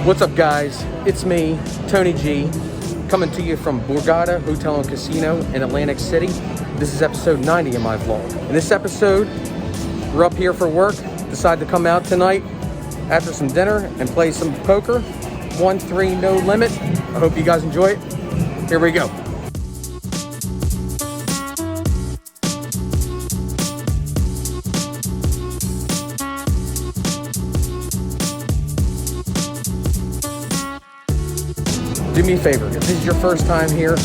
What's up, guys? It's me, Tony G, coming to you from Borgata Hotel Casino in Atlantic City. This is episode 90 of my vlog. In this episode, we're up here for work. Decided to come out tonight after some dinner and play some poker. 1-3 no limit. I hope you guys enjoy it. Here we go. Do me a favor, if this is your first time here,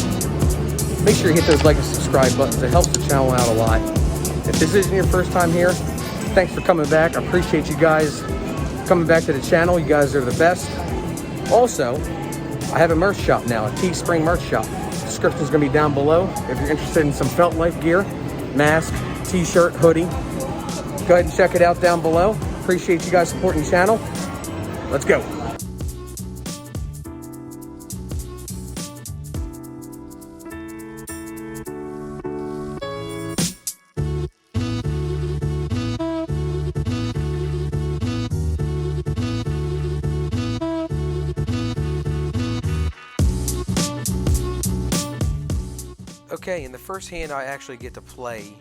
make sure you hit those like and subscribe buttons. It helps the channel out a lot. If this isn't your first time here, thanks for coming back. I appreciate you guys coming back to the channel. You guys are the best. Also, I have a merch shop now, a Teespring merch shop. Description's gonna be down below. If you're interested in some Felt Life gear, mask, t-shirt, hoodie, go ahead and check it out down below. Appreciate you guys supporting the channel. Let's go. Okay, in the first hand I actually get to play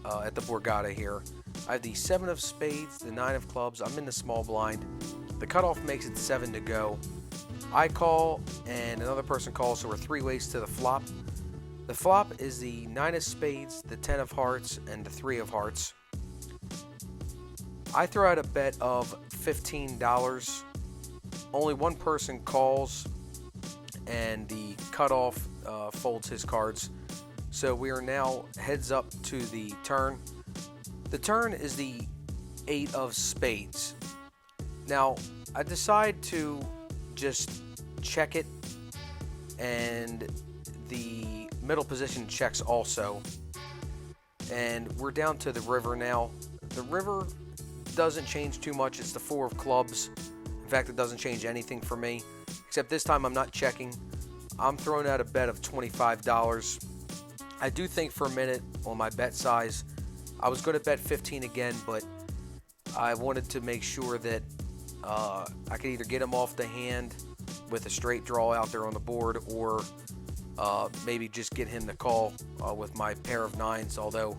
at the Borgata here. I have the 7 of spades, the 9 of clubs. I'm in the small blind. The cutoff makes it 7 to go. I call and another person calls, so we're 3 ways to the flop. The flop is the 9 of spades, the 10 of hearts, and the 3 of hearts. I throw out a bet of $15. Only one person calls and the cutoff folds his cards. So we are now heads up to the turn. The turn is the 8 of spades. Now, I decide to just check it, and the middle position checks also. And we're down to the river now. The river doesn't change too much. It's the 4 of clubs. In fact, it doesn't change anything for me, except this time I'm not checking. I'm throwing out a bet of $25. I do think for a minute on my bet size, I was going to bet 15 again, but I wanted to make sure that I could either get him off the hand with a straight draw out there on the board, or maybe just get him to call with my pair of 9s, although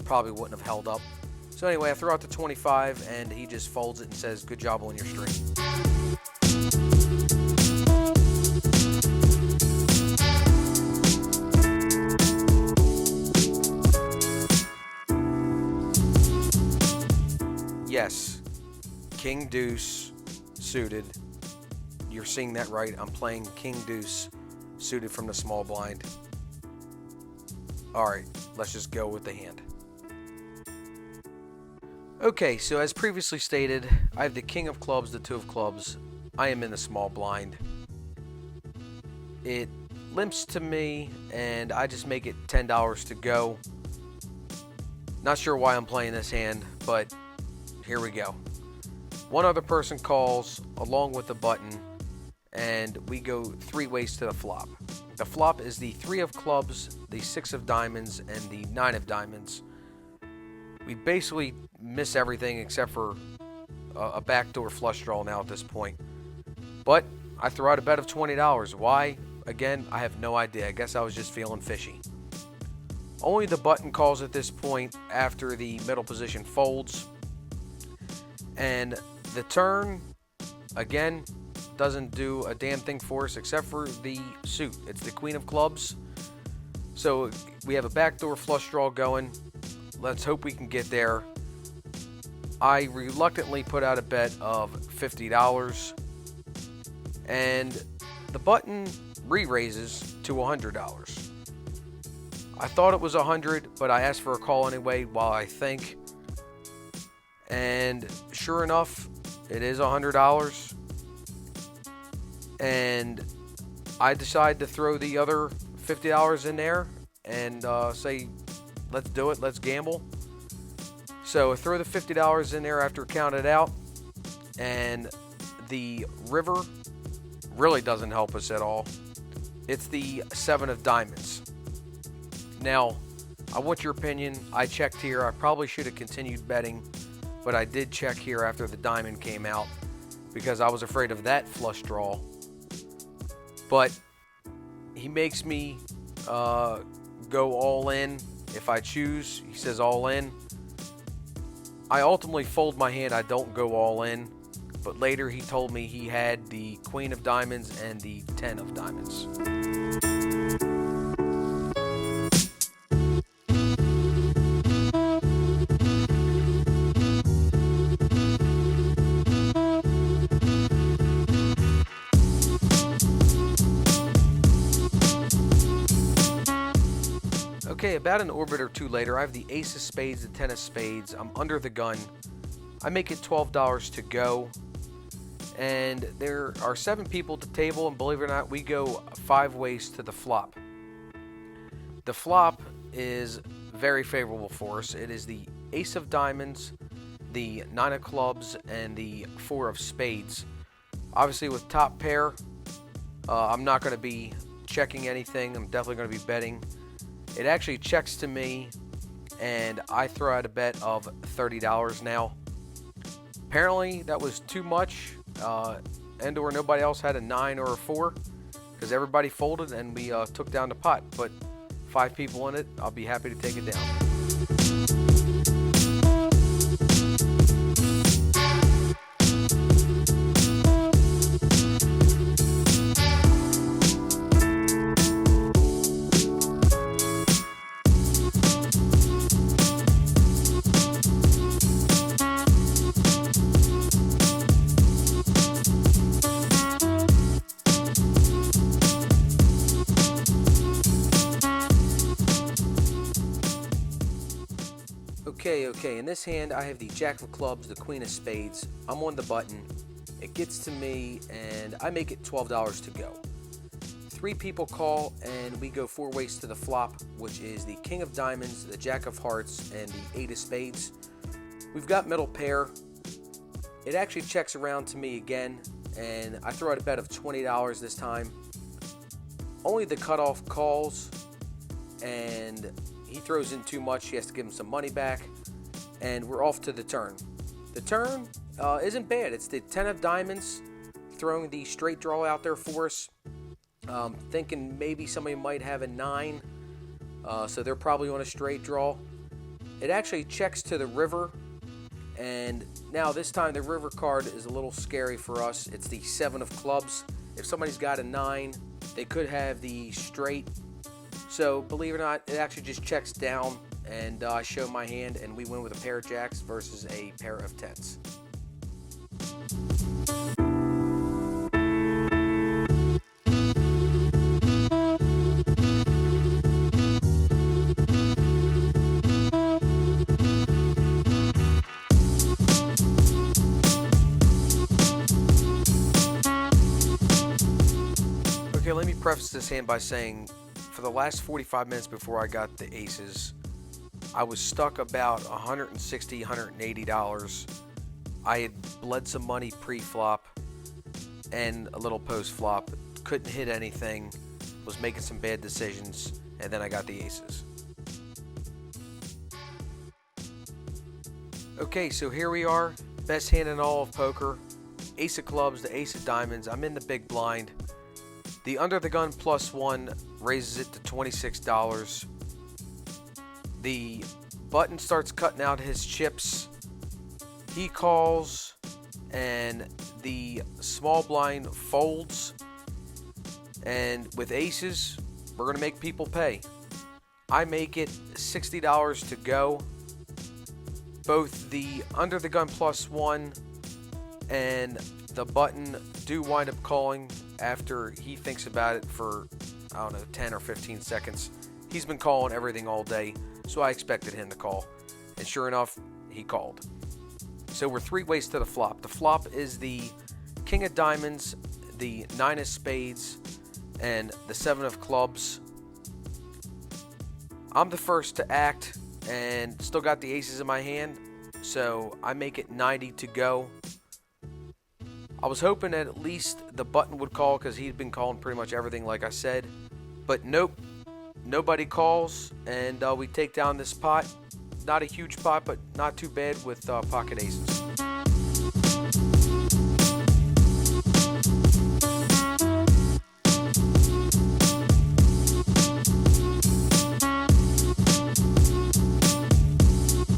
probably wouldn't have held up. So anyway, I throw out the 25 and he just folds it and says, "Good job on your stream." Yes, King Deuce suited. You're seeing that right. I'm playing King Deuce suited from the small blind. Alright, let's just go with the hand. Okay, so as previously stated, I have the King of clubs, the 2 of clubs. I am in the small blind. It limps to me, and I just make it $10 to go. Not sure why I'm playing this hand, but here we go. One other person calls along with the button, and we go 3 ways to the flop. The flop is the 3 of clubs, the 6 of diamonds, and the 9 of diamonds. We basically miss everything except for a backdoor flush draw now at this point. But I throw out a bet of $20. Why? Again, I have no idea. I guess I was just feeling fishy. Only the button calls at this point after the middle position folds. And the turn, again, doesn't do a damn thing for us except for the suit. It's the Queen of clubs. So we have a backdoor flush draw going. Let's hope we can get there. I reluctantly put out a bet of $50. And the button re-raises to $100. I thought it was $100, but I asked for a call anyway while I think. And sure enough, it is $100. And I decide to throw the other $50 in there and say, let's do it, let's gamble. So I throw the $50 in there after counted out, and the river really doesn't help us at all. It's the 7 of diamonds. Now, I want your opinion. I checked here. I probably should have continued betting, but I did check here after the diamond came out. because I was afraid of that flush draw. But he makes me go all in if I choose. He says all in. I ultimately fold my hand. I don't go all in. But later he told me he had the Queen of Diamonds and the 10 of Diamonds. Okay, about an orbit or two later, I have the ace of spades, the 10 of spades. I'm under the gun. I make it $12 to go. And there are 7 people at the table, and believe it or not, we go 5 ways to the flop. The flop is very favorable for us. It is the ace of diamonds, the 9 of clubs, and the 4 of spades. Obviously, with top pair, I'm not going to be checking anything. I'm definitely going to be betting. It actually checks to me, and I throw out a bet of $30 now. Apparently, that was too much, and or nobody else had a 9 or a 4, because everybody folded, and we took down the pot. But 5 people in it, I'll be happy to take it down. Okay, in this hand I have the Jack of clubs, the Queen of spades. I'm on the button. It gets to me, and I make it $12 to go. 3 people call, and we go 4 ways to the flop, which is the King of diamonds, the Jack of hearts, and the 8 of spades. We've got middle pair. It actually checks around to me again, and I throw out a bet of $20 this time. Only the cutoff calls, and he throws in too much. He has to give him some money back, and we're off to the turn. The turn isn't bad. It's the 10 of diamonds throwing the straight draw out there for us. Thinking maybe somebody might have a 9, so they're probably on a straight draw. It actually checks to the river, and now this time the river card is a little scary for us. It's the 7 of clubs. If somebody's got a 9, they could have the straight. So believe it or not, it actually just checks down, and I show my hand, and we win with a pair of jacks versus a pair of 10s. Okay, let me preface this hand by saying, for the last 45 minutes before I got the aces, I was stuck about $160, $180. I had bled some money pre-flop and a little post-flop. Couldn't hit anything. Was making some bad decisions, and then I got the aces. Okay, so here we are. Best hand in all of poker. Ace of clubs, the ace of diamonds. I'm in the big blind. The under the gun +1 raises it to $26. The button starts cutting out his chips. He calls, and the small blind folds. And with aces, we're going to make people pay. I make it $60 to go. Both the under the gun +1 and the button do wind up calling after he thinks about it for, 10 or 15 seconds. He's been calling everything all day, so I expected him to call. And sure enough, he called. So we're 3 ways to the flop. The flop is the King of diamonds, the 9 of spades, and the 7 of clubs. I'm the first to act, and still got the aces in my hand, so I make it 90 to go. I was hoping that at least the button would call, because he'd been calling pretty much everything like I said. But nope, nobody calls, and we take down this pot. Not a huge pot, but not too bad with pocket aces.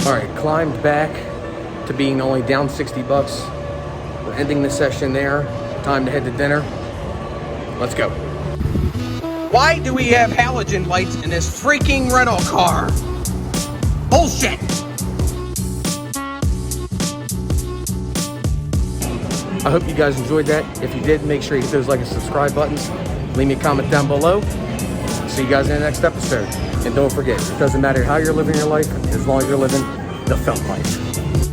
All right, climbed back to being only down 60 bucks. We're ending the session there. Time to head to dinner. Let's go. Why do we have halogen lights in this freaking rental car? Bullshit! I hope you guys enjoyed that. If you did, make sure you hit those like and subscribe buttons. Leave me a comment down below. See you guys in the next episode. And don't forget, it doesn't matter how you're living your life, as long as you're living the felt life.